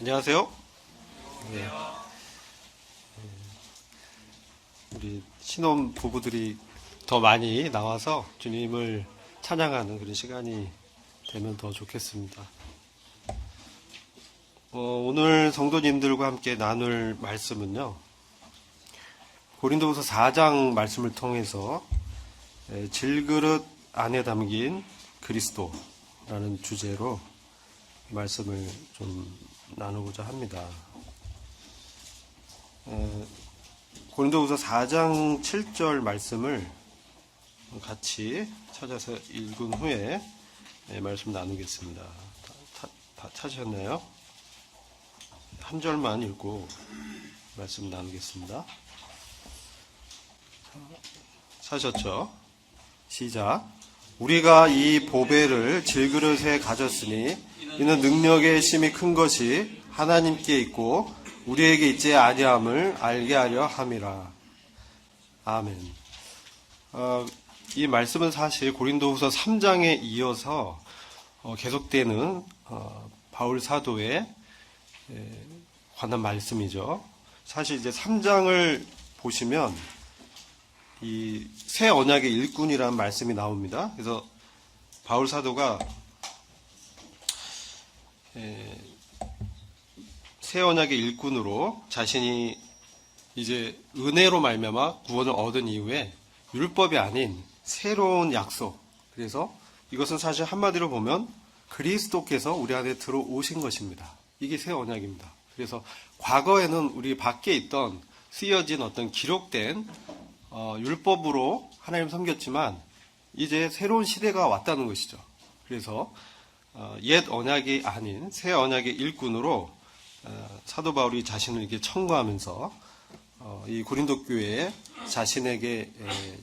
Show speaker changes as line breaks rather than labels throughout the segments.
안녕하세요. 네. 우리 신혼 부부들이 더 많이 나와서 주님을 찬양하는 그런 시간이 되면 더 좋겠습니다. 오늘 성도님들과 함께 나눌 말씀은요, 고린도후서 4장 말씀을 통해서 질그릇 안에 담긴 그리스도라는 주제로 말씀을 좀 나누고자 합니다. 고린도후서 4장 7절 말씀을 같이 찾아서 읽은 후에 말씀 나누겠습니다. 다 찾으셨나요? 한 절만 읽고 말씀 나누겠습니다. 찾으셨죠? 시작. 우리가 이 보배를 질그릇에 가졌으니 이는 능력의 힘이 큰 것이 하나님께 있고 우리에게 있지 아니함을 알게 하려 함이라. 아멘. 이 말씀은 사실 고린도후서 3장에 이어서 계속되는 바울 사도에 관한 말씀이죠. 사실 이제 3장을 보시면 이 새 언약의 일꾼이라는 말씀이 나옵니다. 그래서 바울 사도가 새 언약의 일꾼으로 자신이 이제 은혜로 말미암아 구원을 얻은 이후에 율법이 아닌 새로운 약속. 그래서 이것은 사실 한마디로 보면 그리스도께서 우리 안에 들어오신 것입니다. 이게 새 언약입니다. 그래서 과거에는 우리 밖에 있던 쓰여진 어떤 기록된 율법으로 하나님 섬겼지만 이제 새로운 시대가 왔다는 것이죠. 그래서 옛 언약이 아닌 새 언약의 일꾼으로 사도 바울이 자신을 이렇게 청구하면서 이 고린도 교회에 자신에게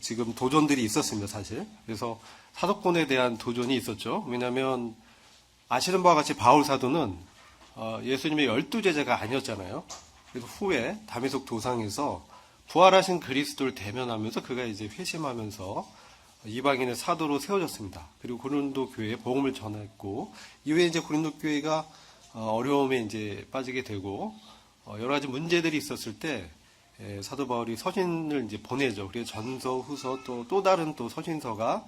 지금 도전들이 있었습니다, 사실. 그래서 사도권에 대한 도전이 있었죠. 왜냐하면 아시는 바와 같이 바울 사도는 예수님의 12제자가 아니었잖아요. 그래서 후에 다메섹 도상에서 부활하신 그리스도를 대면하면서 그가 이제 회심하면서 이방인의 사도로 세워졌습니다. 그리고 고린도 교회에 복음을 전했고 이후에 이제 고린도 교회가 어려움에 이제 빠지게 되고 여러 가지 문제들이 있었을 때 사도 바울이 서신을 이제 보내죠. 그래서 전서, 후서 또 다른 또 서신서가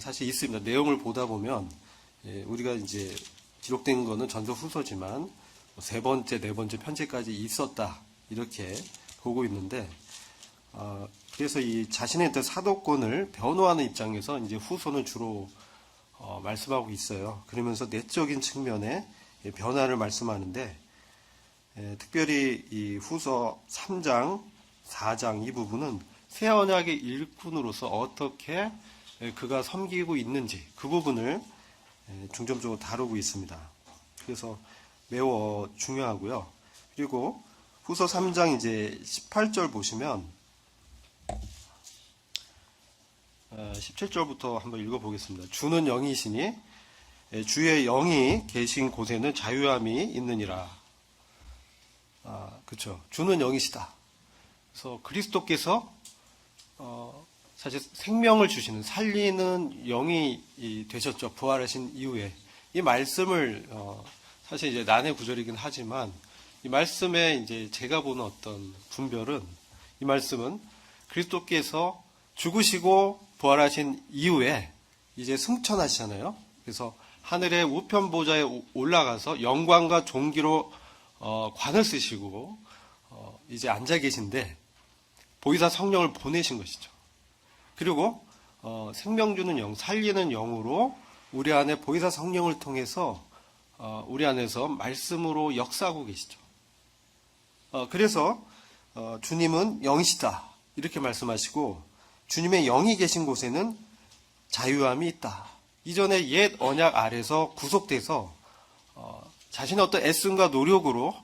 사실 있습니다. 내용을 보다 보면 우리가 이제 기록된 거는 전서, 후서지만 세 번째, 네 번째 편지까지 있었다 이렇게 보고 있는데 그래서 이 자신의 어떤 사도권을 변호하는 입장에서 이제 후서는 주로 말씀하고 있어요. 그러면서 내적인 측면에 변화를 말씀하는데 특별히 이 후서 3장, 4장 이 부분은 새 언약의 일꾼으로서 어떻게 그가 섬기고 있는지 그 부분을 중점적으로 다루고 있습니다. 그래서 매우 중요하고요. 그리고 후서 3장 이제 18절 보시면 17절부터 한번 읽어보겠습니다. 주는 영이시니 주의 영이 계신 곳에는 자유함이 있느니라. 그렇죠. 주는 영이시다. 그래서 그리스도께서 사실 생명을 주시는 살리는 영이 되셨죠. 부활하신 이후에 이 말씀을 사실 이제 난해 구절이긴 하지만 이 말씀에 이제 제가 보는 어떤 분별은 이 말씀은 그리스도께서 죽으시고 부활하신 이후에 이제 승천하시잖아요. 그래서 하늘의 우편 보좌에 올라가서 영광과 존귀로 관을 쓰시고 이제 앉아 계신데 보이사 성령을 보내신 것이죠. 그리고 생명 주는 영, 살리는 영으로 우리 안에 보이사 성령을 통해서 우리 안에서 말씀으로 역사하고 계시죠. 그래서 주님은 영이시다 이렇게 말씀하시고 주님의 영이 계신 곳에는 자유함이 있다. 이전에 옛 언약 아래서 구속돼서 자신의 어떤 애씀과 노력으로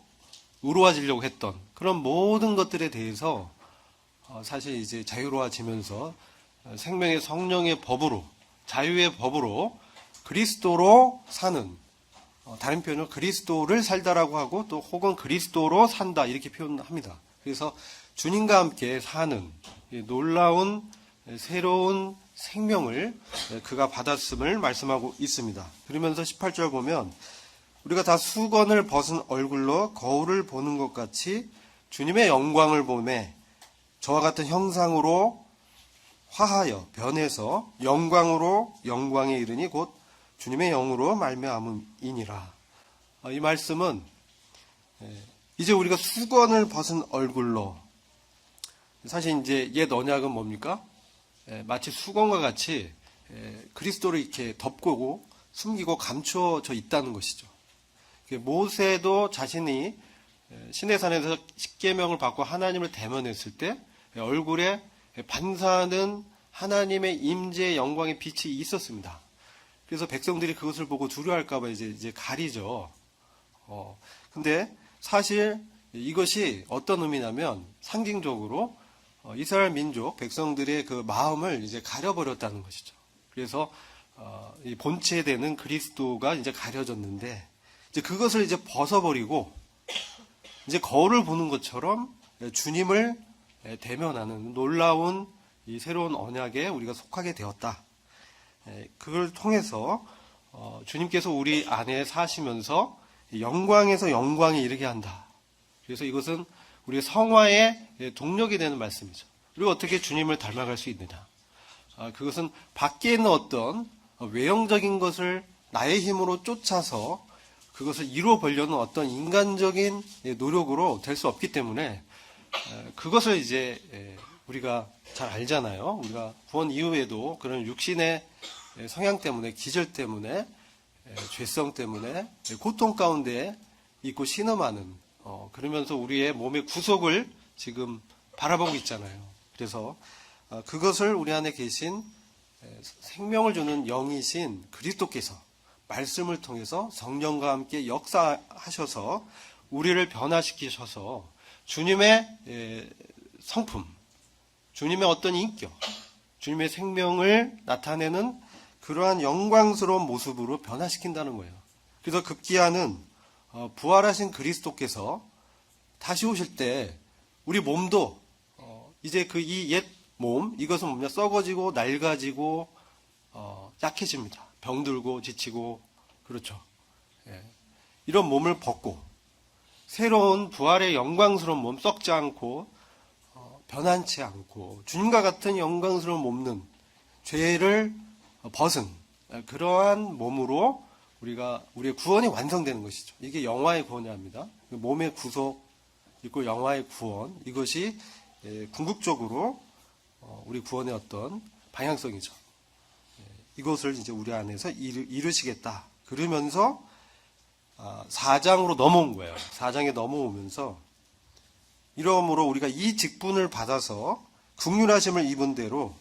의로워지려고 했던 그런 모든 것들에 대해서 사실 이제 자유로워지면서 생명의 성령의 법으로 자유의 법으로 그리스도로 사는 다른 표현은 그리스도를 살다라고 하고 또 혹은 그리스도로 산다 이렇게 표현합니다. 그래서 주님과 함께 사는 놀라운 새로운 생명을 그가 받았음을 말씀하고 있습니다. 그러면서 18절 보면 우리가 다 수건을 벗은 얼굴로 거울을 보는 것 같이 주님의 영광을 보매 저와 같은 형상으로 화하여 변해서 영광으로 영광에 이르니 곧 주님의 영으로 말미암음이니라. 이 말씀은 이제 우리가 수건을 벗은 얼굴로, 사실 이제 옛 언약은 뭡니까? 마치 수건과 같이 그리스도를 이렇게 덮고 숨기고 감추어져 있다는 것이죠. 모세도 자신이 시내산에서 십계명을 받고 하나님을 대면했을 때 얼굴에 반사하는 하나님의 임재의 영광의 빛이 있었습니다. 그래서 백성들이 그것을 보고 두려워할까봐 이제 가리죠. 근데 사실 이것이 어떤 의미냐면 상징적으로 이스라엘 민족 백성들의 그 마음을 이제 가려버렸다는 것이죠. 그래서 이 본체에 되는 그리스도가 이제 가려졌는데 이제 그것을 이제 벗어버리고 이제 거울을 보는 것처럼 주님을 대면하는 놀라운 이 새로운 언약에 우리가 속하게 되었다. 그걸 통해서 주님께서 우리 안에 사시면서 영광에서 영광에 이르게 한다. 그래서 이것은 우리의 성화의 동력이 되는 말씀이죠. 그리고 어떻게 주님을 닮아갈 수 있느냐. 그것은 밖에 있는 어떤 외형적인 것을 나의 힘으로 쫓아서 그것을 이루어보려는 어떤 인간적인 노력으로 될 수 없기 때문에 그것을 이제 우리가 잘 알잖아요. 우리가 구원 이후에도 그런 육신의 성향 때문에, 기절 때문에, 죄성 때문에 고통 가운데 있고 신음하는, 그러면서 우리의 몸의 구속을 지금 바라보고 있잖아요. 그래서 그것을 우리 안에 계신 생명을 주는 영이신 그리스도께서 말씀을 통해서 성령과 함께 역사하셔서 우리를 변화시키셔서 주님의 성품, 주님의 어떤 인격, 주님의 생명을 나타내는 그러한 영광스러운 모습으로 변화시킨다는 거예요. 그래서 급기야는 부활하신 그리스도께서 다시 오실 때 우리 몸도 이제 그 이 옛 몸, 이것은 뭐냐, 썩어지고 낡아지고 약해집니다. 병들고 지치고, 그렇죠. 이런 몸을 벗고 새로운 부활의 영광스러운 몸, 썩지 않고 변한치 않고 주님과 같은 영광스러운 몸는 죄를 벗은 그러한 몸으로 우리의 구원이 완성되는 것이죠. 이게 영화의 구원이랍니다. 몸의 구속 있고 영화의 구원, 이것이 궁극적으로 우리 구원의 어떤 방향성이죠. 이것을 이제 우리 안에서 이루시겠다. 그러면서 4장으로 넘어온 거예요. 4장에 넘어오면서 이러므로 우리가 이 직분을 받아서 긍휼하심을 입은 대로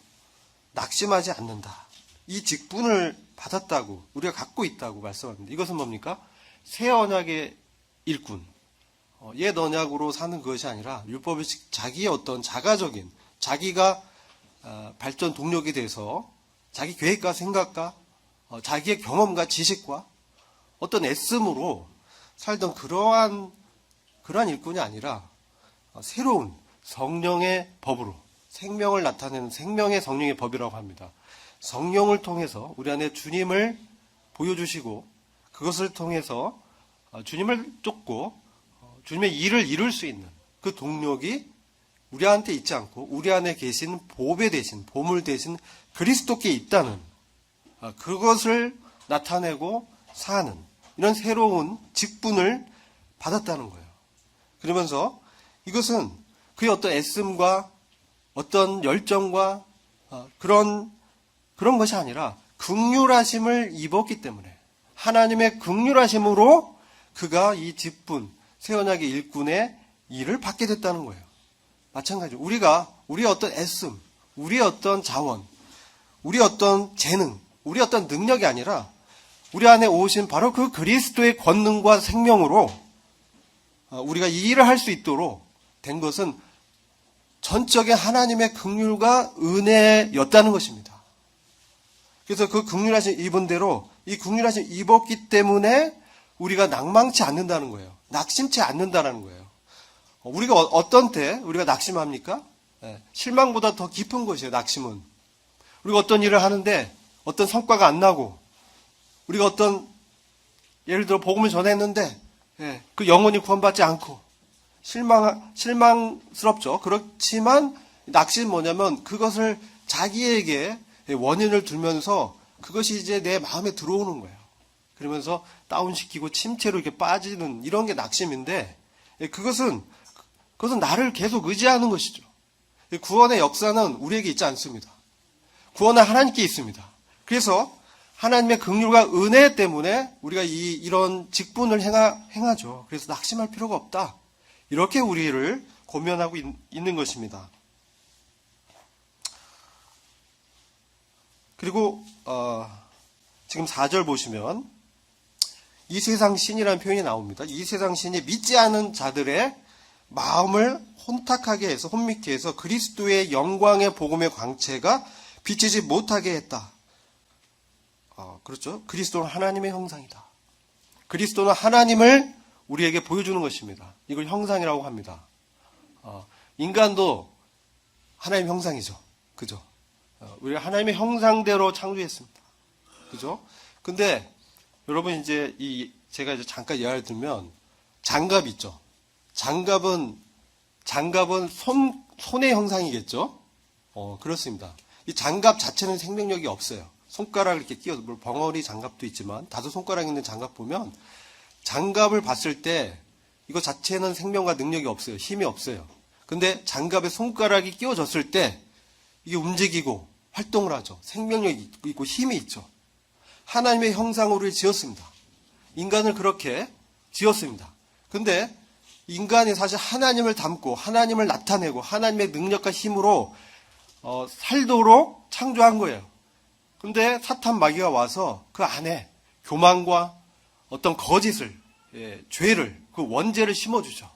낙심하지 않는다. 이 직분을 받았다고, 우리가 갖고 있다고 말씀합니다. 이것은 뭡니까? 새 언약의 일꾼. 옛 언약으로 사는 것이 아니라 율법의 자기의 어떤 자가적인, 자기가 발전 동력이 돼서 자기 계획과 생각과 자기의 경험과 지식과 어떤 애씀으로 살던 그러한 일꾼이 아니라 새로운 성령의 법으로 생명을 나타내는 생명의 성령의 법이라고 합니다. 성령을 통해서 우리 안에 주님을 보여주시고 그것을 통해서 주님을 쫓고 주님의 일을 이룰 수 있는 그 동력이 우리한테 있지 않고 우리 안에 계신 보배 대신, 보물 대신 그리스도께 있다는 그것을 나타내고 사는 이런 새로운 직분을 받았다는 거예요. 그러면서 이것은 그의 어떤 애씀과 어떤 열정과 그런 것이 아니라 긍휼하심을 입었기 때문에 하나님의 긍휼하심으로 그가 이 직분, 새 언약의 일꾼의 일을 받게 됐다는 거예요. 마찬가지로 우리의 어떤 애씀, 우리의 어떤 자원, 우리의 어떤 재능, 우리의 어떤 능력이 아니라 우리 안에 오신 바로 그 그리스도의 권능과 생명으로 우리가 이 일을 할 수 있도록 된 것은 전적인 하나님의 긍휼과 은혜였다는 것입니다. 그래서 그 긍휼하심 입은 대로 이 긍휼하심 입었기 때문에 우리가 낭망치 않는다는 거예요. 낙심치 않는다는 거예요. 우리가 어떤 때 우리가 낙심합니까? 실망보다 더 깊은 것이에요. 낙심은. 우리가 어떤 일을 하는데 어떤 성과가 안 나고 우리가 어떤 예를 들어 복음을 전했는데 그 영혼이 구원받지 않고 실망스럽죠. 그렇지만 낚시는 뭐냐면 그것을 자기에게 원인을 두면서 그것이 이제 내 마음에 들어오는 거예요. 그러면서 다운시키고 침체로 이렇게 빠지는 이런 게 낙심인데 그것은 나를 계속 의지하는 것이죠. 구원의 역사는 우리에게 있지 않습니다. 구원은 하나님께 있습니다. 그래서 하나님의 긍휼과 은혜 때문에 우리가 이런 직분을 행하죠. 그래서 낙심할 필요가 없다. 이렇게 우리를 고면하고 있는 것입니다. 그리고 지금 4절 보시면 이 세상 신이라는 표현이 나옵니다. 이 세상 신이 믿지 않은 자들의 마음을 혼탁하게 해서 혼미케 해서 그리스도의 영광의 복음의 광채가 비치지 못하게 했다. 그렇죠. 그리스도는 하나님의 형상이다. 그리스도는 하나님을 우리에게 보여주는 것입니다. 이걸 형상이라고 합니다. 인간도 하나님 형상이죠. 그죠? 우리가 하나님의 형상대로 창조했습니다. 그죠? 근데 여러분 이제 제가 이제 잠깐 예를 들면 장갑 있죠. 장갑은 손의 형상이겠죠? 그렇습니다. 이 장갑 자체는 생명력이 없어요. 손가락을 이렇게 끼워서, 물론 벙어리 장갑도 있지만, 다섯 손가락 있는 장갑 보면, 장갑을 봤을 때, 이거 자체는 생명과 능력이 없어요. 힘이 없어요. 근데 장갑에 손가락이 끼워졌을 때, 이게 움직이고, 활동을 하죠. 생명력이 있고, 힘이 있죠. 하나님의 형상으로 지었습니다. 인간을 그렇게 지었습니다. 근데, 인간이 사실 하나님을 닮고, 하나님을 나타내고, 하나님의 능력과 힘으로, 살도록 창조한 거예요. 근데 사탄 마귀가 와서 그 안에 교만과 어떤 거짓을, 죄를, 그 원죄를 심어주죠.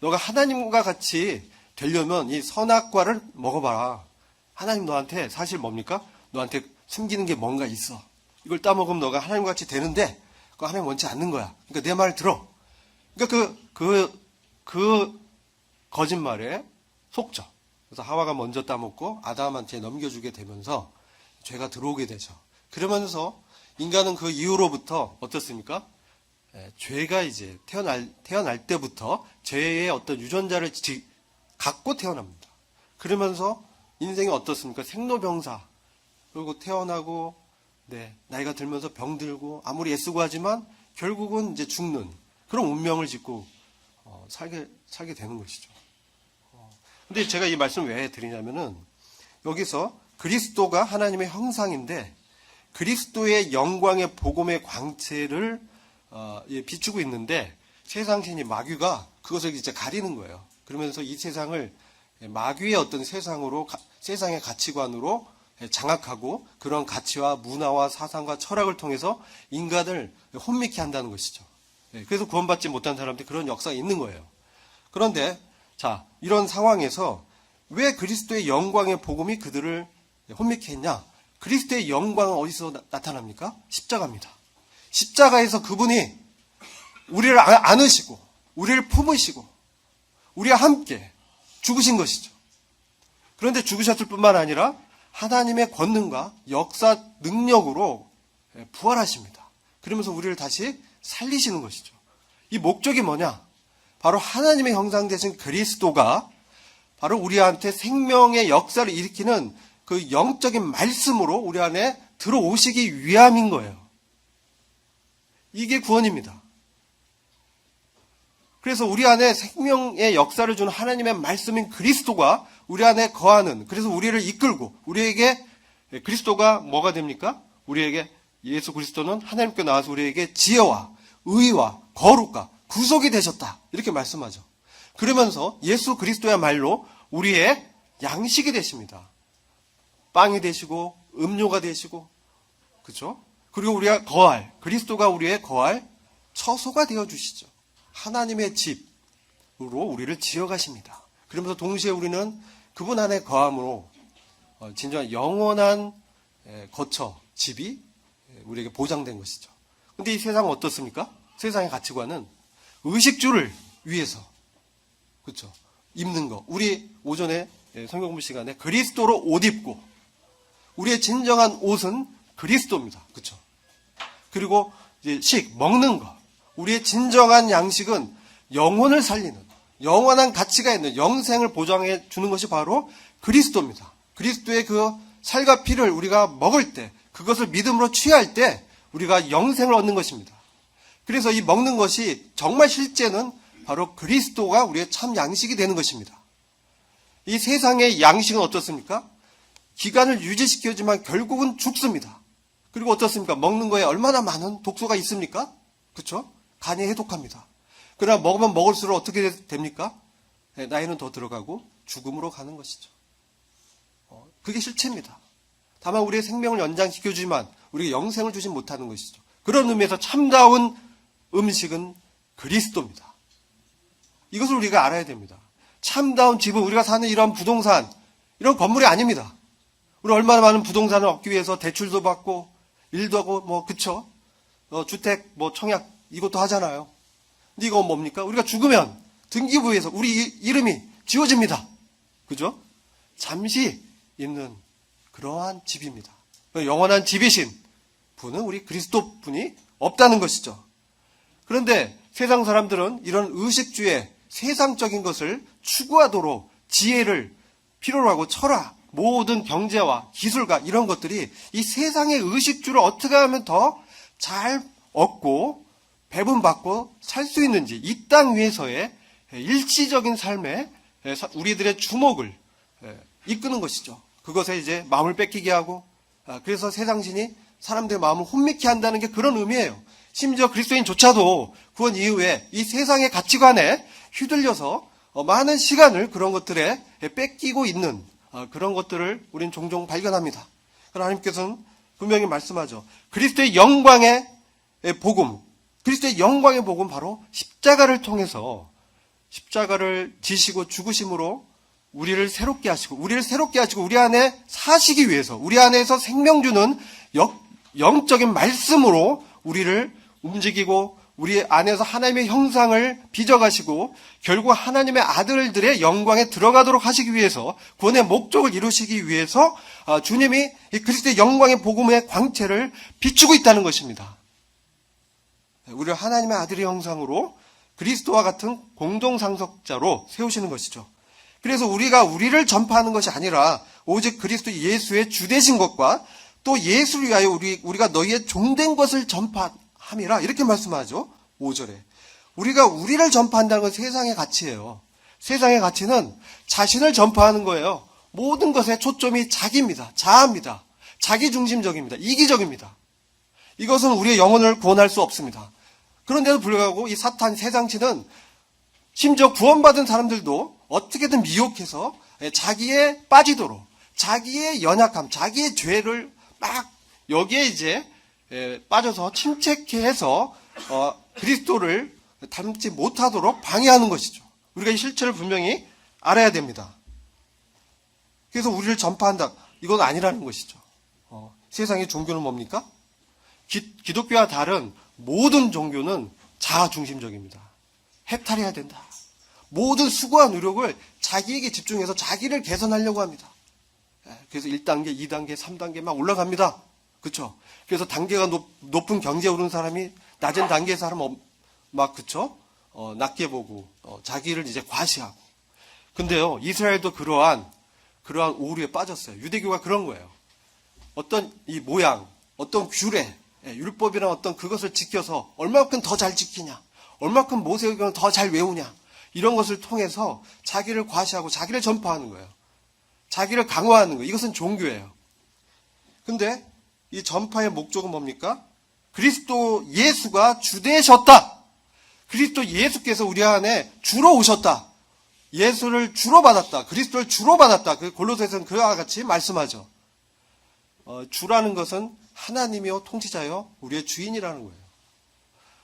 너가 하나님과 같이 되려면 이 선악과를 먹어봐라. 하나님 너한테 사실 뭡니까? 너한테 숨기는 게 뭔가 있어. 이걸 따먹으면 너가 하나님과 같이 되는데 그거 하나님 원치 않는 거야. 그러니까 내 말을 들어. 그러니까 그 거짓말에 속죠. 그래서 하와가 먼저 따먹고 아담한테 넘겨주게 되면서 죄가 들어오게 되죠. 그러면서 인간은 그 이후로부터 어떻습니까? 죄가 이제 태어날 때부터 죄의 어떤 유전자를 갖고 태어납니다. 그러면서 인생이 어떻습니까? 생로병사. 그리고 태어나고, 나이가 들면서 병들고, 아무리 애쓰고 하지만 결국은 이제 죽는 그런 운명을 짓고, 살게 되는 것이죠. 근데 제가 이 말씀을 왜 드리냐면은, 여기서 그리스도가 하나님의 형상인데, 그리스도의 영광의 복음의 광채를 비추고 있는데, 세상 신이 마귀가 그것을 이제 가리는 거예요. 그러면서 이 세상을 마귀의 어떤 세상의 가치관으로 장악하고 그런 가치와 문화와 사상과 철학을 통해서 인간을 혼미케 한다는 것이죠. 그래서 구원받지 못한 사람한테 그런 역사가 있는 거예요. 그런데 자, 이런 상황에서 왜 그리스도의 영광의 복음이 그들을 혼미케 했냐? 그리스도의 영광은 어디서 나타납니까? 십자가입니다. 십자가에서 그분이 우리를 안으시고 우리를 품으시고 우리와 함께 죽으신 것이죠. 그런데 죽으셨을 뿐만 아니라 하나님의 권능과 역사 능력으로 부활하십니다. 그러면서 우리를 다시 살리시는 것이죠. 이 목적이 뭐냐? 바로 하나님의 형상 되신 그리스도가 바로 우리한테 생명의 역사를 일으키는 그 영적인 말씀으로 우리 안에 들어오시기 위함인 거예요. 이게 구원입니다. 그래서 우리 안에 생명의 역사를 주는 하나님의 말씀인 그리스도가 우리 안에 거하는, 그래서 우리를 이끌고 우리에게 그리스도가 뭐가 됩니까? 우리에게 예수 그리스도는 하나님께 나와서 우리에게 지혜와 의와 거룩과 구속이 되셨다. 이렇게 말씀하죠. 그러면서 예수 그리스도야말로 우리의 양식이 되십니다. 빵이 되시고 음료가 되시고, 그렇죠? 그리고 우리가 그리스도가 우리의 거할 처소가 되어 주시죠. 하나님의 집으로 우리를 지어가십니다. 그러면서 동시에 우리는 그분 안에 거함으로 진정한 영원한 거처, 집이 우리에게 보장된 것이죠. 근데 이 세상은 어떻습니까? 세상의 가치관은 의식주를 위해서, 그렇죠? 입는 거. 우리 오전에 성경 공부 시간에 그리스도로 옷 입고, 우리의 진정한 옷은 그리스도입니다. 그렇죠? 그리고 이제 먹는 거. 우리의 진정한 양식은 영혼을 살리는, 영원한 가치가 있는 영생을 보장해 주는 것이 바로 그리스도입니다. 그리스도의 그 살과 피를 우리가 먹을 때, 그것을 믿음으로 취할 때 우리가 영생을 얻는 것입니다. 그래서 이 먹는 것이 정말 실제는 바로 그리스도가 우리의 참 양식이 되는 것입니다. 이 세상의 양식은 어떻습니까? 기간을 유지시켜주지만 결국은 죽습니다. 그리고 어떻습니까? 먹는 거에 얼마나 많은 독소가 있습니까? 그렇죠? 간이 해독합니다. 그러나 먹으면 먹을수록 어떻게 됩니까? 나이는 더 들어가고 죽음으로 가는 것이죠. 그게 실체입니다. 다만 우리의 생명을 연장시켜주지만 우리가 영생을 주지 못하는 것이죠. 그런 의미에서 참다운 음식은 그리스도입니다. 이것을 우리가 알아야 됩니다. 참다운 집은 우리가 사는 이런 부동산, 이런 건물이 아닙니다. 우리 얼마나 많은 부동산을 얻기 위해서 대출도 받고 일도 하고 그쵸? 주택 청약 이것도 하잖아요. 근데 이건 뭡니까? 우리가 죽으면 등기부에서 우리 이름이 지워집니다. 그죠? 잠시 있는 그러한 집입니다. 영원한 집이신 분은 우리 그리스도 분이 없다는 것이죠. 그런데 세상 사람들은 이런 의식주의, 세상적인 것을 추구하도록 지혜를 필요로 하고 철학, 모든 경제와 기술과 이런 것들이 이 세상의 의식주를 어떻게 하면 더 잘 얻고 배분받고 살 수 있는지, 이 땅 위에서의 일시적인 삶에 우리들의 주목을 이끄는 것이죠. 그것에 이제 마음을 뺏기게 하고, 그래서 세상신이 사람들의 마음을 혼미케 한다는 게 그런 의미예요. 심지어 그리스도인조차도 구원 이후에 이 세상의 가치관에 휘둘려서 많은 시간을 그런 것들에 뺏기고 있는 그런 것들을 우리는 종종 발견합니다. 그러나 하나님께서는 분명히 말씀하죠. 그리스도의 영광의 복음, 그리스도의 영광의 복음 바로 십자가를 통해서 십자가를 지시고 죽으심으로 우리를 새롭게 하시고 우리 안에 사시기 위해서 우리 안에서 생명 주는 영적인 말씀으로 우리를 움직이고 우리 안에서 하나님의 형상을 빚어가시고 결국 하나님의 아들들의 영광에 들어가도록 하시기 위해서 구원의 목적을 이루시기 위해서 주님이 이 그리스도의 영광의 복음의 광채를 비추고 있다는 것입니다. 우리를 하나님의 아들의 형상으로 그리스도와 같은 공동상속자로 세우시는 것이죠. 그래서 우리가 우리를 전파하는 것이 아니라 오직 그리스도 예수의 주되신 것과 또 예수를 위하여 우리가 너희의 종된 것을 전파함이라 이렇게 말씀하죠. 5절에. 우리가 우리를 전파한다는 건 세상의 가치예요. 세상의 가치는 자신을 전파하는 거예요. 모든 것의 초점이 자기입니다. 자아입니다. 자기중심적입니다. 이기적입니다. 이것은 우리의 영혼을 구원할 수 없습니다. 그런데도 불구하고 이 사탄 세상신은 심지어 구원받은 사람들도 어떻게든 미혹해서 자기에 빠지도록 자기의 연약함, 자기의 죄를 막 여기에 이제 빠져서 침체케 해서 그리스도를 닮지 못하도록 방해하는 것이죠. 우리가 이 실체를 분명히 알아야 됩니다. 그래서 우리를 전파한다. 이건 아니라는 것이죠. 세상의 종교는 뭡니까? 기독교와 다른 모든 종교는 자아 중심적입니다. 해탈해야 된다. 모든 수고와 노력을 자기에게 집중해서 자기를 개선하려고 합니다. 그래서 1단계, 2단계, 3단계 막 올라갑니다. 그렇죠? 그래서 단계가 높은 경제에 오른 사람이 낮은 단계의 사람 막 그렇죠? 낮게 보고 자기를 이제 과시하고. 근데요, 이스라엘도 그러한 오류에 빠졌어요. 유대교가 그런 거예요. 어떤 이 모양, 어떤 규례, 율법이나 어떤 그것을 지켜서 얼마큼 더 잘 지키냐, 얼마큼 모세의경을 더 잘 외우냐, 이런 것을 통해서 자기를 과시하고 자기를 전파하는 거예요. 자기를 강화하는 거예요. 이것은 종교예요. 근데 이 전파의 목적은 뭡니까? 그리스도 예수가 주되셨다. 그리스도 예수께서 우리 안에 주로 오셨다. 예수를 주로 받았다. 그리스도를 주로 받았다. 그 골로새서는 그와 같이 말씀하죠. 주라는 것은 하나님이요 통치자요 우리의 주인이라는 거예요.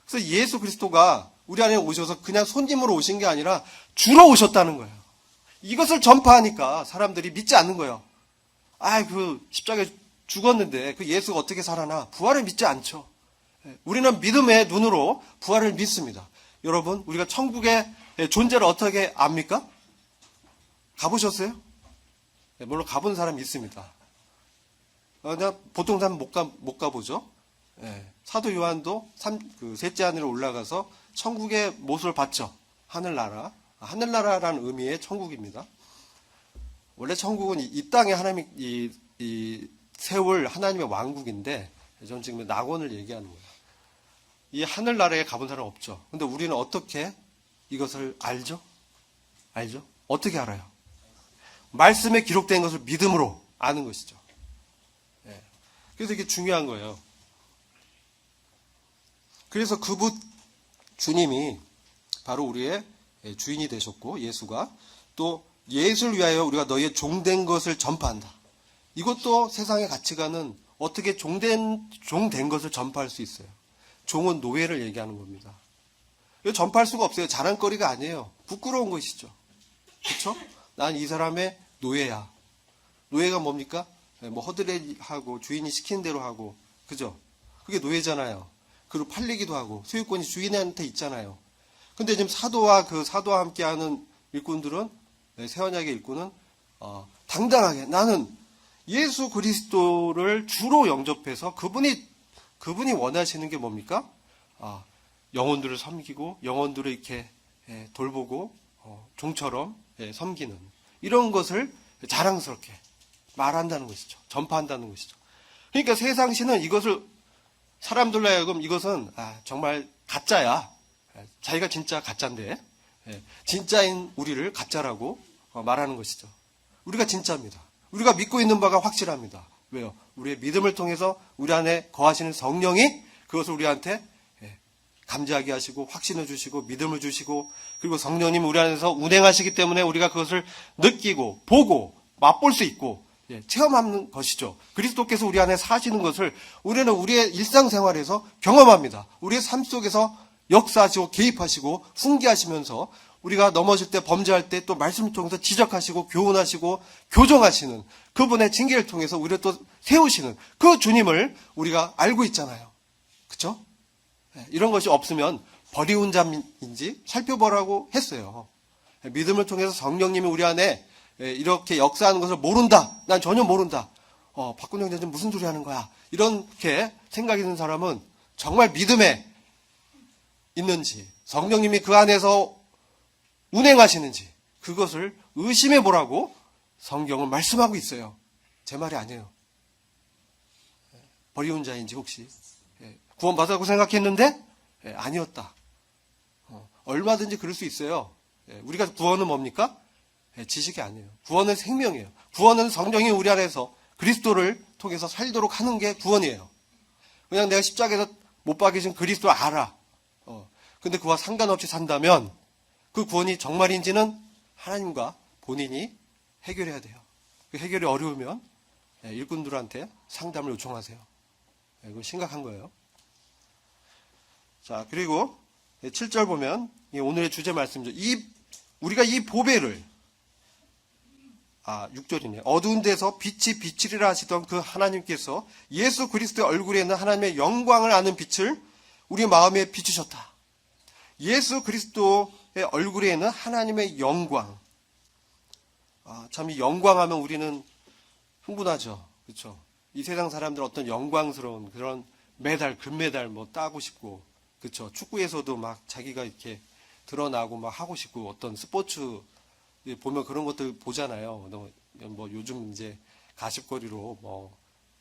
그래서 예수 그리스도가 우리 안에 오셔서 그냥 손님으로 오신 게 아니라 주로 오셨다는 거예요. 이것을 전파하니까 사람들이 믿지 않는 거예요. 그 십자가에 죽었는데 그 예수가 어떻게 살아나? 부활을 믿지 않죠. 우리는 믿음의 눈으로 부활을 믿습니다. 여러분, 우리가 천국의 존재를 어떻게 압니까? 가보셨어요? 물론 가본 사람이 있습니다. 그냥 보통 사람은 못 가보죠. 사도 요한도 셋째 하늘에 올라가서 천국의 모습을 봤죠. 하늘나라. 하늘나라라는 의미의 천국입니다. 원래 천국은 이 땅에 하나님이 세울 하나님의 왕국인데, 저는 지금 낙원을 얘기하는 거예요. 이 하늘나라에 가본 사람 없죠. 근데 우리는 어떻게 이것을 알죠? 어떻게 알아요? 말씀에 기록된 것을 믿음으로 아는 것이죠. 그래서 이게 중요한 거예요. 그래서 주님이 바로 우리의 주인이 되셨고, 예수가 또 예수를 위하여 우리가 너희의 종된 것을 전파한다. 이것도 세상의 가치관은 어떻게 종된 것을 전파할 수 있어요. 종은 노예를 얘기하는 겁니다. 이거 전파할 수가 없어요. 자랑거리가 아니에요. 부끄러운 것이죠. 그렇죠? 난 이 사람의 노예야. 노예가 뭡니까? 허드렛하고 주인이 시키는 대로 하고, 그죠? 그게 노예잖아요. 그리고 팔리기도 하고 소유권이 주인한테 있잖아요. 근데 지금 사도와 함께하는 일꾼들은, 새언약의 일꾼은 당당하게 나는 예수 그리스도를 주로 영접해서 그분이 원하시는 게 뭡니까? 영혼들을 섬기고 영혼들을 이렇게 돌보고 종처럼 섬기는 이런 것을 자랑스럽게 말한다는 것이죠. 전파한다는 것이죠. 그러니까 세상시는 이것을 사람들로 하여금 이것은 정말 가짜야. 자기가 진짜 가짜인데 진짜인 우리를 가짜라고 말하는 것이죠. 우리가 진짜입니다. 우리가 믿고 있는 바가 확실합니다. 왜요? 우리의 믿음을 통해서 우리 안에 거하시는 성령이 그것을 우리한테 감지하게 하시고 확신을 주시고 믿음을 주시고, 그리고 성령님 우리 안에서 운행하시기 때문에 우리가 그것을 느끼고 보고 맛볼 수 있고 체험하는 것이죠. 그리스도께서 우리 안에 사시는 것을 우리는 우리의 일상생활에서 경험합니다. 우리의 삶 속에서 역사하시고 개입하시고 훈계하시면서 우리가 넘어질 때, 범죄할 때 또 말씀을 통해서 지적하시고 교훈하시고 교정하시는 그분의 징계를 통해서 우리를 또 세우시는 그 주님을 우리가 알고 있잖아요. 그렇죠? 이런 것이 없으면 버리운 자인지 살펴보라고 했어요. 믿음을 통해서 성령님이 우리 안에 이렇게 역사하는 것을 모른다. 난 전혀 모른다. 박군 형제는 무슨 소리 하는 거야. 이렇게 생각이 드는 사람은 정말 믿음에 있는지, 성령님이 그 안에서 운행하시는지 그것을 의심해 보라고 성경은 말씀하고 있어요. 제 말이 아니에요. 버리운 자인지 혹시 구원받았다고 생각했는데 아니었다. 얼마든지 그럴 수 있어요. 우리가 구원은 뭡니까? 지식이 아니에요. 구원은 생명이에요. 구원은 성령이 우리 안에서 그리스도를 통해서 살도록 하는 게 구원이에요. 그냥 내가 십자가에서 못 박이신 그리스도를 알아. 근데 그와 상관없이 산다면 그 구원이 정말인지는 하나님과 본인이 해결해야 돼요. 그 해결이 어려우면 일꾼들한테 상담을 요청하세요. 이거 심각한 거예요. 자, 그리고 7절 보면 오늘의 주제 말씀이죠. 우리가 이 보배를 6절이네. 어두운 데서 빛이 비치리라 하시던 그 하나님께서 예수 그리스도의 얼굴에 있는 하나님의 영광을 아는 빛을 우리 마음에 비추셨다. 예수 그리스도의 얼굴에 있는 하나님의 영광. 참 이 영광하면 우리는 흥분하죠. 그렇죠? 이 세상 사람들 어떤 영광스러운 그런 메달, 금메달 따고 싶고, 그렇죠? 축구에서도 막 자기가 이렇게 드러나고 막 하고 싶고, 어떤 스포츠 보면 그런 것들 보잖아요. 요즘 이제 가십거리로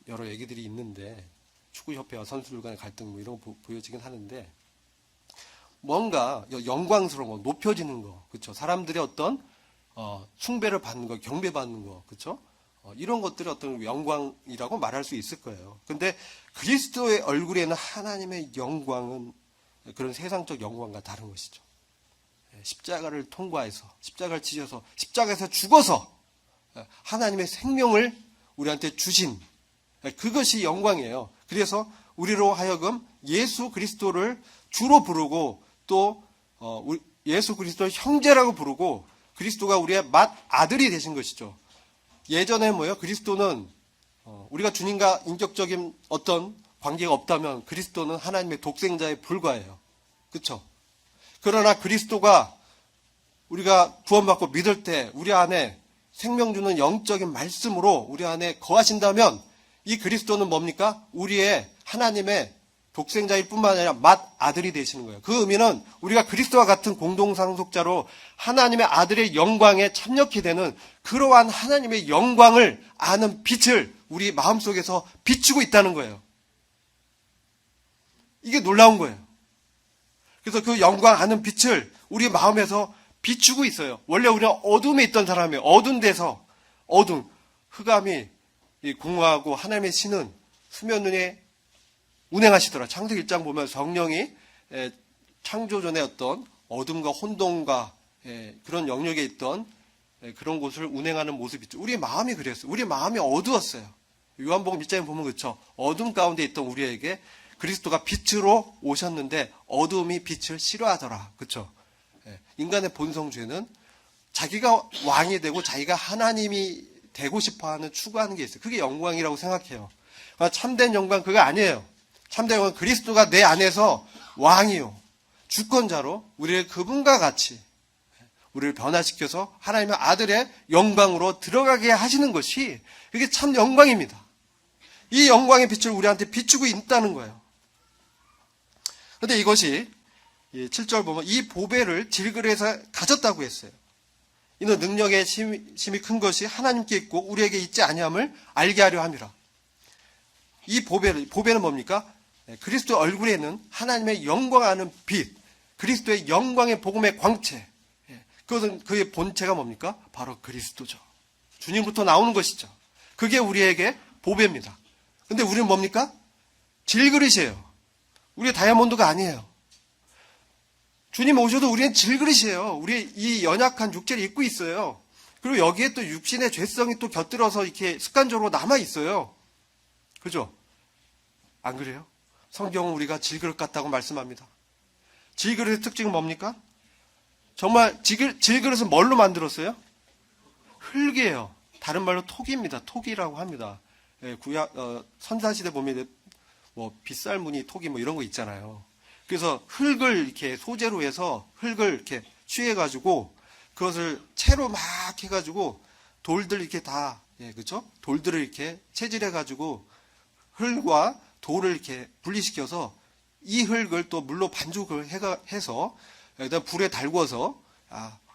여러 얘기들이 있는데, 축구협회와 선수들 간의 갈등 이런 거 보여지긴 하는데, 뭔가 영광스러운 거, 높여지는 거, 그렇죠? 사람들의 어떤 숭배를 받는 거, 경배받는 거, 그렇죠? 이런 것들이 어떤 영광이라고 말할 수 있을 거예요. 근데 그리스도의 얼굴에는 하나님의 영광은 그런 세상적 영광과 다른 것이죠. 십자가를 통과해서, 십자가를 지셔서, 십자가에서 죽어서 하나님의 생명을 우리한테 주신 그것이 영광이에요. 그래서 우리로 하여금 예수 그리스도를 주로 부르고 또 예수 그리스도를 형제라고 부르고 그리스도가 우리의 맏아들이 되신 것이죠. 예전에 그리스도는 우리가 주님과 인격적인 어떤 관계가 없다면 그리스도는 하나님의 독생자에 불과해요. 그렇죠? 그러나 그리스도가 우리가 구원받고 믿을 때 우리 안에 생명 주는 영적인 말씀으로 우리 안에 거하신다면 이 그리스도는 뭡니까? 우리의 하나님의 독생자일 뿐만 아니라 맏아들이 되시는 거예요. 그 의미는 우리가 그리스도와 같은 공동상속자로 하나님의 아들의 영광에 참여케 되는 그러한 하나님의 영광을 아는 빛을 우리 마음속에서 비추고 있다는 거예요. 이게 놀라운 거예요. 그래서 그 영광 아는 빛을 우리 마음에서 비추고 있어요. 원래 우리는 어둠에 있던 사람이에요. 어두운 데서 흑암이 공허하고 하나님의 신은 수면 위에 운행하시더라. 창세기 1장 보면 성령이 창조전의 어떤 어둠과 혼돈과 그런 영역에 있던 그런 곳을 운행하는 모습이 있죠. 우리의 마음이 그랬어요. 우리의 마음이 어두웠어요. 요한복음 1장에 보면 그렇죠. 어둠 가운데 있던 우리에게 그리스도가 빛으로 오셨는데 어둠이 빛을 싫어하더라. 그렇죠. 인간의 본성죄는 자기가 왕이 되고 자기가 하나님이 되고 싶어하는 추구하는 게 있어요. 그게 영광이라고 생각해요. 참된 영광 그거 아니에요. 참된 영광은 그리스도가 내 안에서 왕이요 주권자로 우리를 그분과 같이 우리를 변화시켜서 하나님의 아들의 영광으로 들어가게 하시는 것이 그게 참 영광입니다. 이 영광의 빛을 우리한테 비추고 있다는 거예요. 그런데 이것이 7절 보면 이 보배를 질그릇에서 가졌다고 했어요. 이는 능력의 심이 큰 것이 하나님께 있고 우리에게 있지 아니함을 알게 하려 함이라. 이 보배는 뭡니까? 그리스도 얼굴에는 하나님의 영광하는 빛, 그리스도의 영광의 복음의 광채. 그것은 그의 본체가 뭡니까? 바로 그리스도죠. 주님부터 나오는 것이죠. 그게 우리에게 보배입니다. 근데 우리는 뭡니까? 질그릇이에요. 우리 다이아몬드가 아니에요. 주님 오셔도 우리는 질그릇이에요. 우리 이 연약한 육체를 입고 있어요. 그리고 여기에 또 육신의 죄성이 또 곁들어서 이렇게 습관적으로 남아 있어요. 그죠? 안 그래요? 성경은 우리가 질그릇 같다고 말씀합니다. 질그릇의 특징은 뭡니까? 정말 질그릇은 뭘로 만들었어요? 흙이에요. 다른 말로 톡입니다. 톡이라고 합니다. 선사시대 보면 뭐 빗살무늬 톡이 뭐 이런 거 있잖아요. 그래서 흙을 이렇게 소재로 해서 흙을 이렇게 취해가지고 그것을 채로 막 해가지고 돌들 이렇게 다, 그렇죠? 돌들을 이렇게 채질해가지고 흙과 돌을 이렇게 분리시켜서 이 흙을 또 물로 반죽을 해서 여기다 불에 달궈서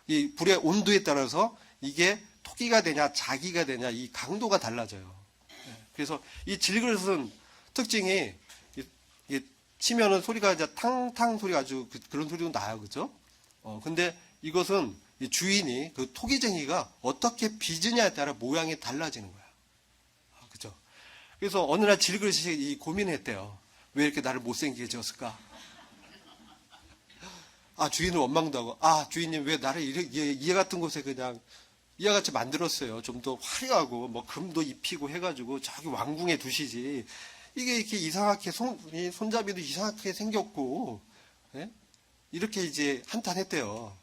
이 불의 온도에 따라서 이게 토기가 되냐 자기가 되냐 이 강도가 달라져요. 그래서 이 질그릇은 특징이 치면은 소리가 이제 탕탕 소리가 아주 그런 소리도 나요, 그죠? 근데 이것은 이 주인이 그 토기쟁이가 어떻게 빚으냐에 따라 모양이 달라지는 거야. 그죠? 그래서 어느 날 질그릇이 이 고민했대요. 왜 이렇게 나를 못생기게 지었을까? 주인을 원망도 하고, 주인님 왜 나를 이해 같은 곳에 그냥 이와같이 만들었어요. 좀 더 화려하고 뭐 금도 입히고 해가지고 저기 왕궁에 두시지. 이게 이렇게 이상하게 손잡이도 이상하게 생겼고, 이렇게 이제 한탄했대요.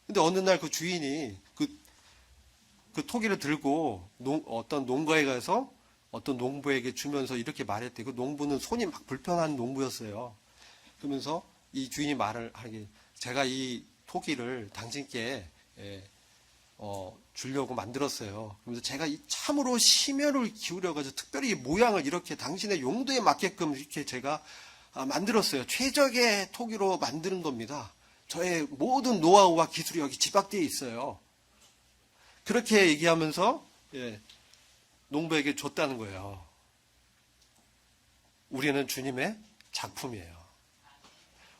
근데 어느 날 그 주인이 그 토기를 들고 어떤 농가에 가서 어떤 농부에게 주면서 이렇게 말했대. 그 농부는 손이 막 불편한 농부였어요. 그러면서 이 주인이 말을 하게, 제가 이 토기를 당신께 주려고 만들었어요. 그래서 제가 참으로 심혈을 기울여가지고 특별히 이 모양을 이렇게 당신의 용도에 맞게끔 이렇게 제가 만들었어요. 최적의 토기로 만드는 겁니다. 저의 모든 노하우와 기술이 여기 집약되어 있어요. 그렇게 얘기하면서 농부에게 줬다는 거예요. 우리는 주님의 작품이에요.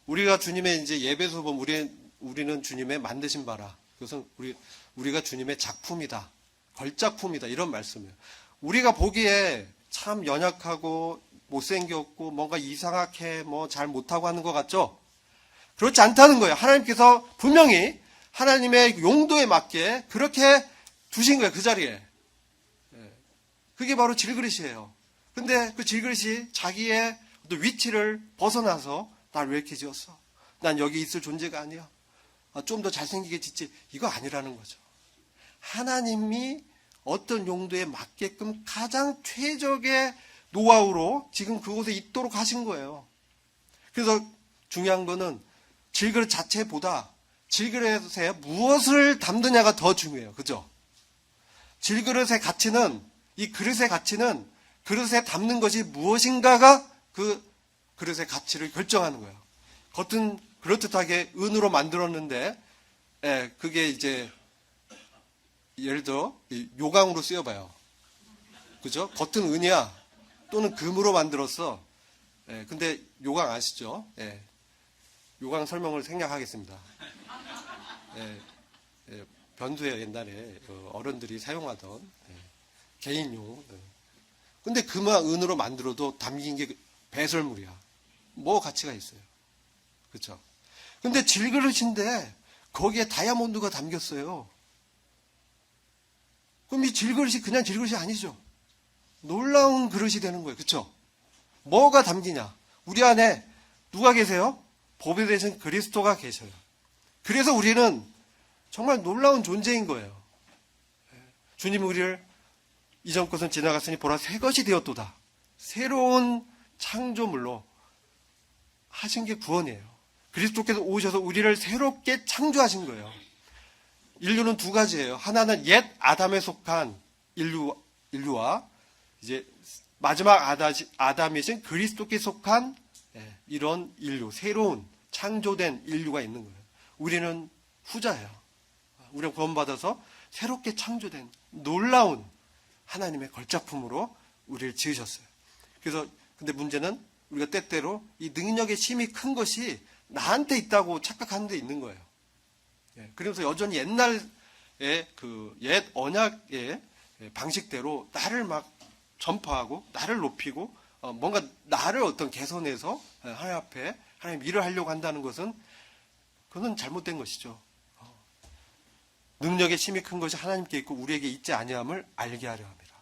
우리가 주님의 이제 예배소 보면 우리는 주님의 만드신 바라. 그것은 우리가 주님의 작품이다. 걸작품이다. 이런 말씀이에요. 우리가 보기에 참 연약하고 못생겼고 뭔가 이상하게 뭐 잘 못하고 하는 것 같죠? 그렇지 않다는 거예요. 하나님께서 분명히 하나님의 용도에 맞게 그렇게 두신 거예요. 그 자리에. 그게 바로 질그릇이에요. 근데 그 질그릇이 자기의 어떤 위치를 벗어나서 날 왜 이렇게 지었어? 난 여기 있을 존재가 아니야. 좀 더 잘생기게 짓지. 이거 아니라는 거죠. 하나님이 어떤 용도에 맞게끔 가장 최적의 노하우로 지금 그곳에 있도록 하신 거예요. 그래서 중요한 거는 질그릇 자체보다 질그릇에 무엇을 담느냐가 더 중요해요. 그죠? 질그릇의 가치는, 이 그릇의 가치는 그릇에 담는 것이 무엇인가가 그 그릇의 가치를 결정하는 거예요. 겉은 그럴듯하게 은으로 만들었는데, 그게 이제 예를 들어 요강으로 쓰여봐요. 그죠? 겉은 은이야. 또는 금으로 만들었어. 근데 요강 아시죠? 요강 설명을 생략하겠습니다. 변두예요. 옛날에 어른들이 사용하던 개인용. 근데 금과 은으로 만들어도 담긴 게 배설물이야. 뭐 가치가 있어요. 그렇죠? 근데 질그릇인데 거기에 다이아몬드가 담겼어요. 그럼 이 질그릇이 그냥 질그릇이 아니죠. 놀라운 그릇이 되는 거예요. 그렇죠? 뭐가 담기냐? 우리 안에 누가 계세요? 보배 되신 그리스도가 계셔요. 그래서 우리는 정말 놀라운 존재인 거예요. 주님이 우리를 이전 것은 지나갔으니 보라 새 것이 되었도다. 새로운 창조물로 하신 게 구원이에요. 그리스도께서 오셔서 우리를 새롭게 창조하신 거예요. 인류는 두 가지예요. 하나는 옛 아담에 속한 인류와 이제 마지막 아담이신 그리스도께 속한 이런 인류, 새로운 창조된 인류가 있는 거예요. 우리는 후자예요. 우리는 구원받아서 새롭게 창조된 놀라운 하나님의 걸작품으로 우리를 지으셨어요. 그래서 근데 문제는 우리가 때때로 이 능력의 힘이 큰 것이 나한테 있다고 착각하는 데 있는 거예요. 그래서 여전히 옛날의 그 옛 언약의 방식대로 나를 막 전파하고 나를 높이고 뭔가 나를 어떤 개선해서 하나님 앞에 하나님 일을 하려고 한다는 것은 그건 잘못된 것이죠. 능력의 힘이 큰 것이 하나님께 있고 우리에게 있지 아니함을 알게 하려 합니다.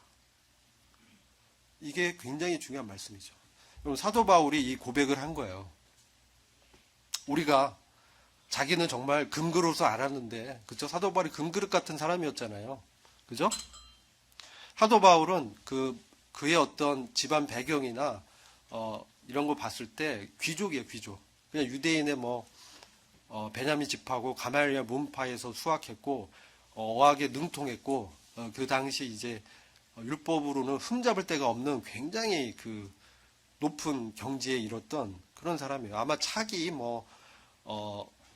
이게 굉장히 중요한 말씀이죠. 그럼 사도 바울이 이 고백을 한 거예요. 우리가 자기는 정말 금그릇으로 알았는데, 그죠? 사도 바울이 금그릇 같은 사람이었잖아요. 그죠? 사도 바울은 그의 어떤 집안 배경이나 이런 거 봤을 때 귀족이에요, 귀족. 그냥 유대인의 베냐민 집하고 가말리엘 문파에서 수학했고 어학에 능통했고 그 당시 이제 율법으로는 흠잡을 데가 없는 굉장히 그 높은 경지에 이뤘던 그런 사람이에요. 아마 차기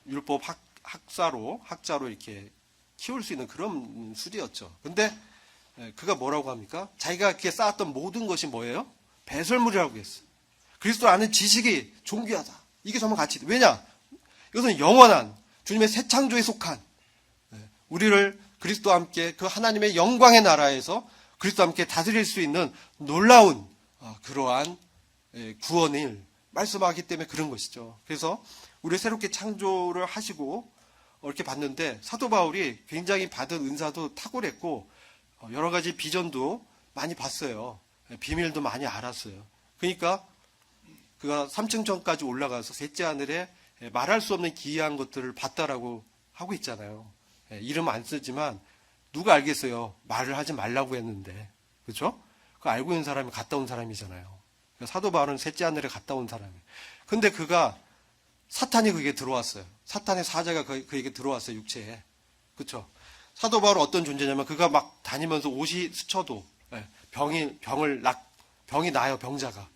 율법 학자로 이렇게 키울 수 있는 그런 수지였죠. 근데 그가 뭐라고 합니까? 자기가 그렇게 쌓았던 모든 것이 뭐예요? 배설물이라고 했어요. 그리스도 아는 지식이 존귀하다. 이게 정말 가치다. 왜냐? 이것은 영원한 주님의 새 창조에 속한 우리를 그리스도와 함께 그 하나님의 영광의 나라에서 그리스도와 함께 다스릴 수 있는 놀라운 그러한 구원을 말씀하기 때문에 그런 것이죠. 그래서 우리 새롭게 창조를 하시고 이렇게 봤는데 사도 바울이 굉장히 받은 은사도 탁월했고 여러 가지 비전도 많이 봤어요. 비밀도 많이 알았어요. 그러니까 그가 3층전까지 올라가서 셋째 하늘에 말할 수 없는 기이한 것들을 봤다라고 하고 있잖아요. 이름 안 쓰지만 누가 알겠어요. 말을 하지 말라고 했는데. 그렇죠? 그 알고 있는 사람이 갔다 온 사람이잖아요. 사도 바울은 셋째 하늘에 갔다 온 사람이에요. 근데 사탄이 그에게 들어왔어요. 사탄의 사자가 그에게 들어왔어요. 육체에. 그렇죠? 사도 바울은 어떤 존재냐면 그가 막 다니면서 옷이 스쳐도 병이 나요. 병자가.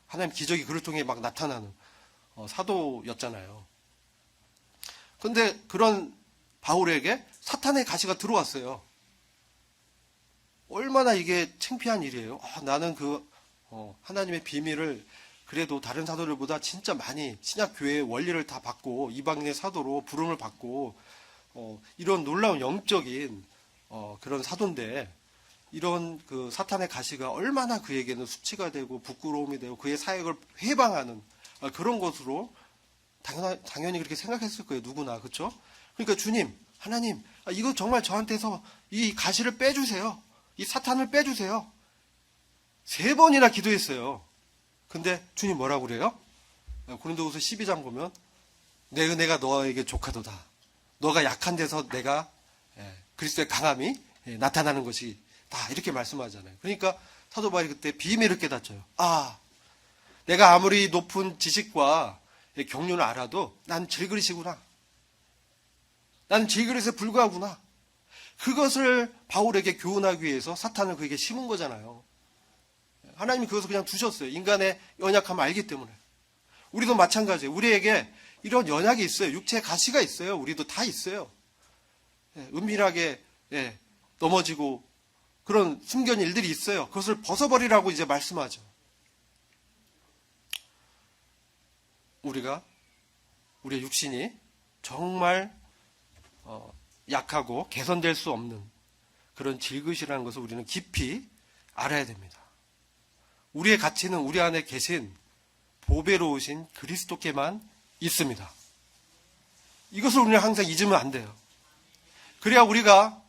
하나님 기적이 그를 통해 막 나타나는 사도였잖아요. 근데 그런 바울에게 사탄의 가시가 들어왔어요. 얼마나 이게 창피한 일이에요. 나는 하나님의 비밀을 그래도 다른 사도들보다 진짜 많이 신약교회의 원리를 다 받고 이방인의 사도로 부름을 받고 이런 놀라운 영적인 그런 사도인데 이런 그 사탄의 가시가 얼마나 그에게는 수치가 되고 부끄러움이 되고 그의 사역을 회방하는 그런 것으로 당연히 그렇게 생각했을 거예요. 누구나. 그렇죠? 그러니까 주님, 하나님, 이거 정말 저한테서 이 가시를 빼주세요. 이 사탄을 빼주세요. 3번이나 기도했어요. 근데 주님 뭐라고 그래요? 고린도후서 12장 보면 내 은혜가 너에게 족하도다. 너가 약한 데서 내가 그리스도의 강함이 나타나는 것이 다 이렇게 말씀하잖아요. 그러니까 사도 바울이 그때 비밀을 깨닫죠. 내가 아무리 높은 지식과 경륜을 알아도 난 질그릇이구나. 나는 질그릇에 불과하구나. 그것을 바울에게 교훈하기 위해서 사탄을 그에게 심은 거잖아요. 하나님이 그것을 그냥 두셨어요. 인간의 연약함을 알기 때문에. 우리도 마찬가지예요. 우리에게 이런 연약이 있어요. 육체의 가시가 있어요. 우리도 다 있어요. 은밀하게 넘어지고 그런 숨겨진 일들이 있어요. 그것을 벗어버리라고 이제 말씀하죠. 우리의 육신이 정말 약하고 개선될 수 없는 그런 질그시라는 것을 우리는 깊이 알아야 됩니다. 우리의 가치는 우리 안에 계신 보배로우신 그리스도께만 있습니다. 이것을 우리는 항상 잊으면 안 돼요. 그래야 우리가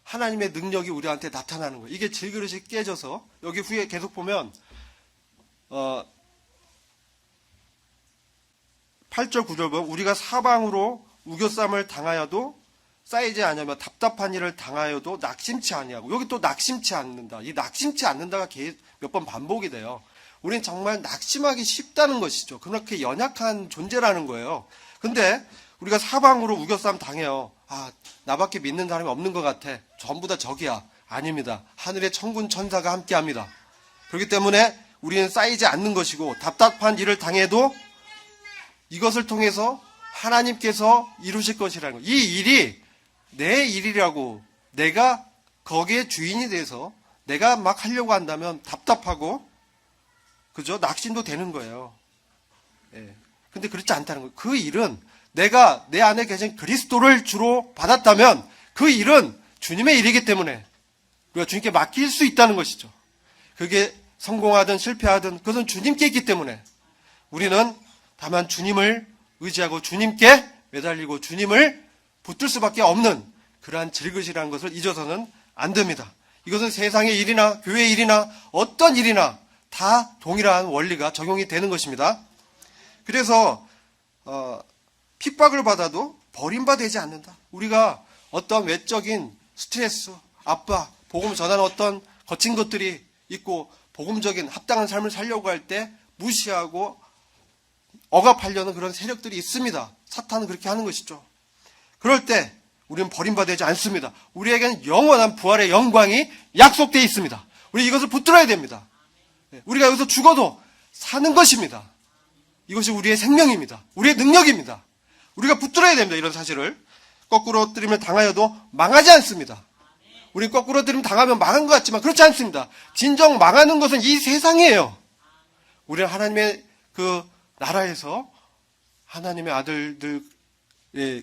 하나님의 능력이 우리한테 나타나는 거예요. 이게 질그릇이 깨져서 여기 후에 계속 보면 8절 9절 보면 우리가 사방으로 우겨쌈을 당하여도 쌓이지 않으며 답답한 일을 당하여도 낙심치 아니하고, 여기 또 낙심치 않는다. 이 낙심치 않는다가 몇 번 반복이 돼요. 우리는 정말 낙심하기 쉽다는 것이죠. 그렇게 연약한 존재라는 거예요. 근데 우리가 사방으로 우겨쌈 당해요. 나밖에 믿는 사람이 없는 것 같아. 전부 다 적이야. 아닙니다. 하늘의 천군 천사가 함께합니다. 그렇기 때문에 우리는 쌓이지 않는 것이고, 답답한 일을 당해도 이것을 통해서 하나님께서 이루실 것이라는 거예요. 이 일이 내 일이라고 내가 거기에 주인이 돼서 내가 막 하려고 한다면 답답하고, 그죠? 낙심도 되는 거예요. 근데 그렇지 않다는 거예요. 그 일은 내가 내 안에 계신 그리스도를 주로 받았다면 그 일은 주님의 일이기 때문에 우리가 주님께 맡길 수 있다는 것이죠. 그게 성공하든 실패하든 그것은 주님께 있기 때문에 우리는 다만 주님을 의지하고 주님께 매달리고 주님을 붙들 수밖에 없는 그러한 질그시라는 것을 잊어서는 안 됩니다. 이것은 세상의 일이나 교회의 일이나 어떤 일이나 다 동일한 원리가 적용이 되는 것입니다. 그래서 핍박을 받아도 버림받지 않는다. 우리가 어떤 외적인 스트레스, 압박, 복음 전하는 어떤 거친 것들이 있고 복음적인 합당한 삶을 살려고 할 때 무시하고 억압하려는 그런 세력들이 있습니다. 사탄은 그렇게 하는 것이죠. 그럴 때 우리는 버림받지 않습니다. 우리에게는 영원한 부활의 영광이 약속되어 있습니다. 우리 이것을 붙들어야 됩니다. 우리가 여기서 죽어도 사는 것입니다. 이것이 우리의 생명입니다. 우리의 능력입니다. 우리가 붙들어야 됩니다. 이런 사실을. 거꾸로 들이면 당하여도 망하지 않습니다. 우리 거꾸로 들이면 당하면 망한 것 같지만 그렇지 않습니다. 진정 망하는 것은 이 세상이에요. 우리는 하나님의 그 나라에서 하나님의 아들들의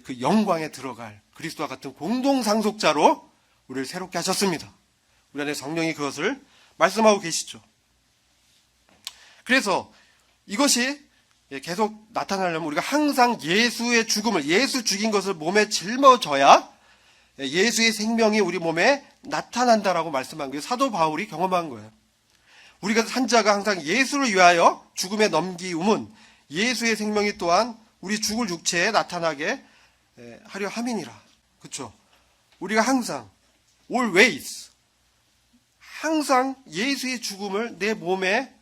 그 영광에 들어갈 그리스도와 같은 공동상속자로 우리를 새롭게 하셨습니다. 우리 안에 성령이 그것을 말씀하고 계시죠. 그래서 이것이 계속 나타나려면 우리가 항상 예수의 죽음을, 예수 죽인 것을 몸에 짊어져야 예수의 생명이 우리 몸에 나타난다라고 말씀한 거예요. 사도 바울이 경험한 거예요. 우리가 한 자가 항상 예수를 위하여 죽음에 넘기움은 예수의 생명이 또한 우리 죽을 육체에 나타나게 하려 함이니라. 그렇죠? 우리가 항상 always 항상 예수의 죽음을 내 몸에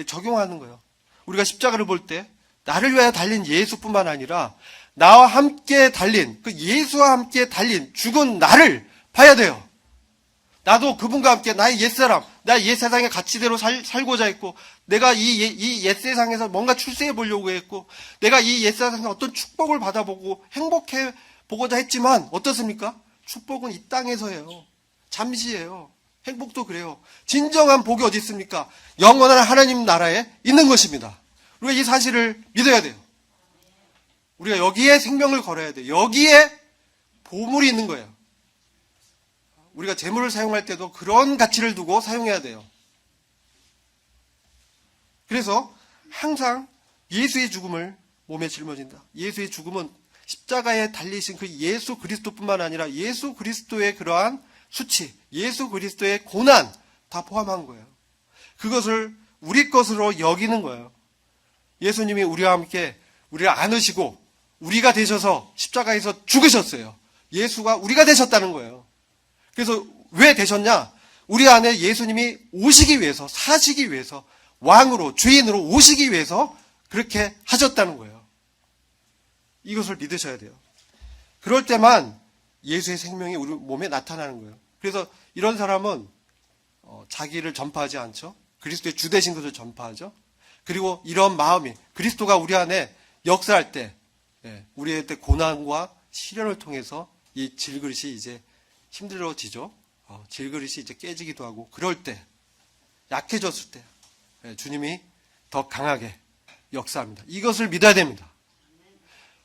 적용하는 거예요. 우리가 십자가를 볼 때 나를 위하여 달린 예수뿐만 아니라 나와 함께 달린, 그 예수와 함께 달린 죽은 나를 봐야 돼요. 나도 그분과 함께 나의 옛사람, 나의 옛세상의 가치대로 살고자 했고, 내가 이 옛세상에서 뭔가 출세해 보려고 했고, 내가 이 옛세상에서 어떤 축복을 받아보고 행복해 보고자 했지만 어떻습니까? 축복은 이 땅에서예요. 잠시예요. 행복도 그래요. 진정한 복이 어디 있습니까? 영원한 하나님 나라에 있는 것입니다. 우리가 이 사실을 믿어야 돼요. 우리가 여기에 생명을 걸어야 돼요. 여기에 보물이 있는 거예요. 우리가 재물을 사용할 때도 그런 가치를 두고 사용해야 돼요. 그래서 항상 예수의 죽음을 몸에 짊어진다. 예수의 죽음은 십자가에 달리신 그 예수 그리스도뿐만 아니라 예수 그리스도의 그러한 수치, 예수 그리스도의 고난 다 포함한 거예요. 그것을 우리 것으로 여기는 거예요. 예수님이 우리와 함께 우리를 안으시고 우리가 되셔서 십자가에서 죽으셨어요. 예수가 우리가 되셨다는 거예요. 그래서 왜 되셨냐? 우리 안에 예수님이 오시기 위해서, 사시기 위해서, 왕으로, 주인으로 오시기 위해서 그렇게 하셨다는 거예요. 이것을 믿으셔야 돼요. 그럴 때만 예수의 생명이 우리 몸에 나타나는 거예요. 그래서 이런 사람은 자기를 전파하지 않죠. 그리스도의 주 되신 것을 전파하죠. 그리고 이런 마음이 그리스도가 우리 안에 역사할 때, 우리의 고난과 시련을 통해서 이 질그릇이 이제 힘들어지죠. 질그릇이 이제 깨지기도 하고, 그럴 때, 약해졌을 때, 주님이 더 강하게 역사합니다. 이것을 믿어야 됩니다.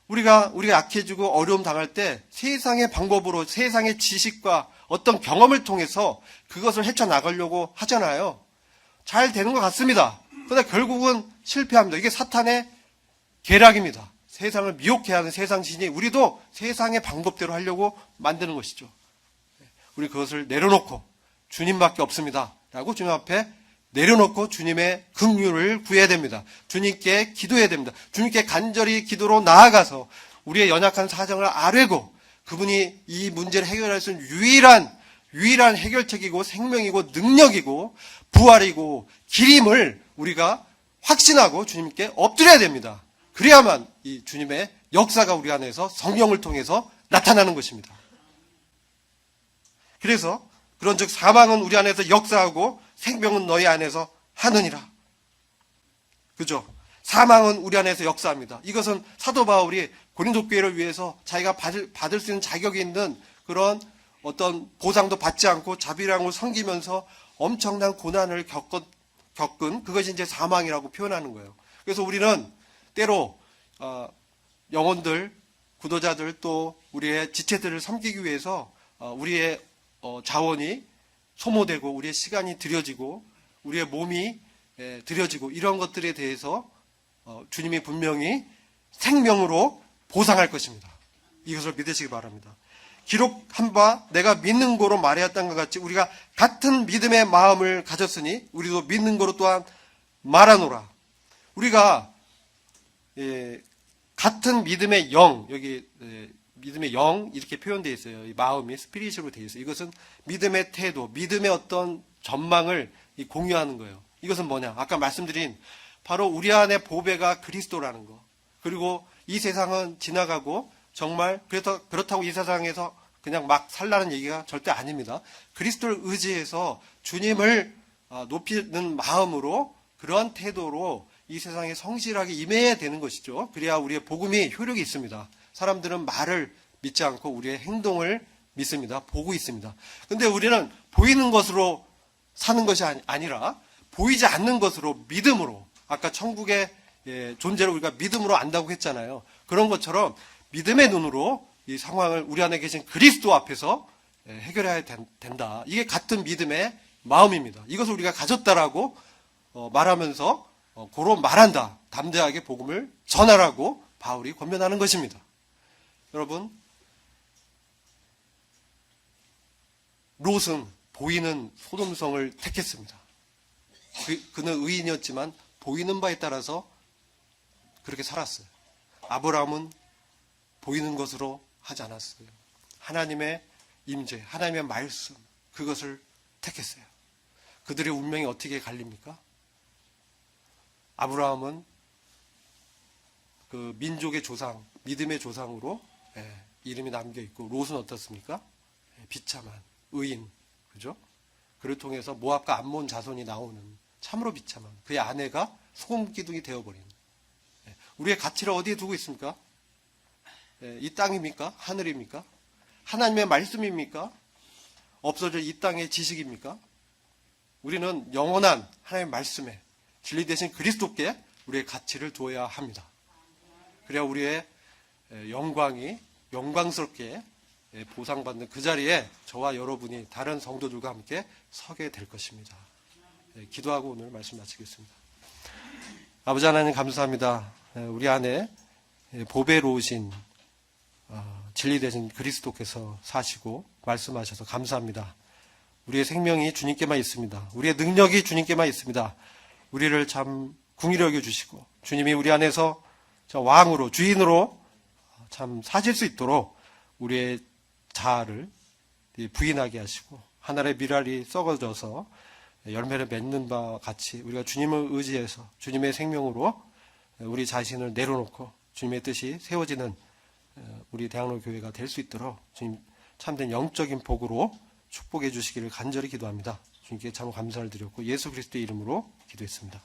우리가 약해지고 어려움 당할 때 세상의 방법으로, 세상의 지식과 어떤 경험을 통해서 그것을 헤쳐나가려고 하잖아요. 잘 되는 것 같습니다. 그러나 결국은 실패합니다. 이게 사탄의 계략입니다. 세상을 미혹해 하는 세상 신이 우리도 세상의 방법대로 하려고 만드는 것이죠. 우리 그것을 내려놓고 주님밖에 없습니다 라고 주님 앞에 내려놓고 주님의 긍휼을 구해야 됩니다. 주님께 기도해야 됩니다. 주님께 간절히 기도로 나아가서 우리의 연약한 사정을 아뢰고 그분이 이 문제를 해결할 수 있는 유일한 해결책이고 생명이고 능력이고 부활이고 길임을 우리가 확신하고 주님께 엎드려야 됩니다. 그래야만 이 주님의 역사가 우리 안에서 성령을 통해서 나타나는 것입니다. 그래서 그런즉 사망은 우리 안에서 역사하고 생명은 너희 안에서 하느니라. 그죠? 사망은 우리 안에서 역사합니다. 이것은 사도 바울이 고린도 교회를 위해서 자기가 받을 수 있는 자격이 있는 그런 어떤 보상도 받지 않고 자비랑을 섬기면서 엄청난 고난을 겪은 그것이 이제 사망이라고 표현하는 거예요. 그래서 우리는 때로 영혼들, 구도자들 또 우리의 지체들을 섬기기 위해서 우리의 자원이 소모되고 우리의 시간이 들여지고 우리의 몸이 들여지고 이런 것들에 대해서 주님이 분명히 생명으로 보상할 것입니다. 이것을 믿으시기 바랍니다. 기록한 바 내가 믿는 거로 말하였던 것 같이 우리가 같은 믿음의 마음을 가졌으니 우리도 믿는 거로 또한 말하노라. 우리가 같은 믿음의 영, 여기 믿음의 영 이렇게 표현되어 있어요. 이 마음이 스피릿으로 되어 있어요. 이것은 믿음의 태도, 믿음의 어떤 전망을 공유하는 거예요. 이것은 뭐냐? 아까 말씀드린 바로 우리 안의 보배가 그리스도라는 거. 그리고 이 세상은 지나가고 정말 그렇다고 이 세상에서 그냥 막 살라는 얘기가 절대 아닙니다. 그리스도를 의지해서 주님을 높이는 마음으로 그러한 태도로 이 세상에 성실하게 임해야 되는 것이죠. 그래야 우리의 복음이 효력이 있습니다. 사람들은 말을 믿지 않고 우리의 행동을 믿습니다. 보고 있습니다. 근데 우리는 보이는 것으로 사는 것이 아니라 보이지 않는 것으로 믿음으로, 아까 천국의 존재를 우리가 믿음으로 안다고 했잖아요. 그런 것처럼 믿음의 눈으로 이 상황을 우리 안에 계신 그리스도 앞에서 해결해야 된다. 이게 같은 믿음의 마음입니다. 이것을 우리가 가졌다라고 말하면서 고로 말한다. 담대하게 복음을 전하라고 바울이 권면하는 것입니다. 여러분, 롯은 보이는 소돔성을 택했습니다. 그는 의인이었지만 보이는 바에 따라서 그렇게 살았어요. 아브라함은 보이는 것으로 하지 않았어요. 하나님의 임재, 하나님의 말씀, 그것을 택했어요. 그들의 운명이 어떻게 갈립니까? 아브라함은 그 민족의 조상, 믿음의 조상으로 이름이 남겨있고, 롯은 어떻습니까? 비참한 의인, 그죠? 그를 통해서 모압과 암몬 자손이 나오는 참으로 비참한 그의 아내가 소금기둥이 되어버린, 우리의 가치를 어디에 두고 있습니까? 이 땅입니까? 하늘입니까? 하나님의 말씀입니까? 없어질 이 땅의 지식입니까? 우리는 영원한 하나님의 말씀에 진리 되신 그리스도께 우리의 가치를 두어야 합니다. 그래야 우리의 영광이 영광스럽게 보상받는 그 자리에 저와 여러분이 다른 성도들과 함께 서게 될 것입니다. 기도하고 오늘 말씀 마치겠습니다. 아버지 하나님 감사합니다. 우리 안에 보배로우신 진리 되신 그리스도께서 사시고 말씀하셔서 감사합니다. 우리의 생명이 주님께만 있습니다. 우리의 능력이 주님께만 있습니다. 우리를 참 궁히 여겨주시고 주님이 우리 안에서 왕으로 주인으로 참 사실 수 있도록 우리의 자아를 부인하게 하시고 하늘의 미랄이 썩어져서 열매를 맺는 바와 같이 우리가 주님을 의지해서 주님의 생명으로 우리 자신을 내려놓고 주님의 뜻이 세워지는 우리 대학로 교회가 될 수 있도록 주님 참된 영적인 복으로 축복해 주시기를 간절히 기도합니다. 주님께 참 감사를 드렸고 예수 그리스도의 이름으로 기도했습니다.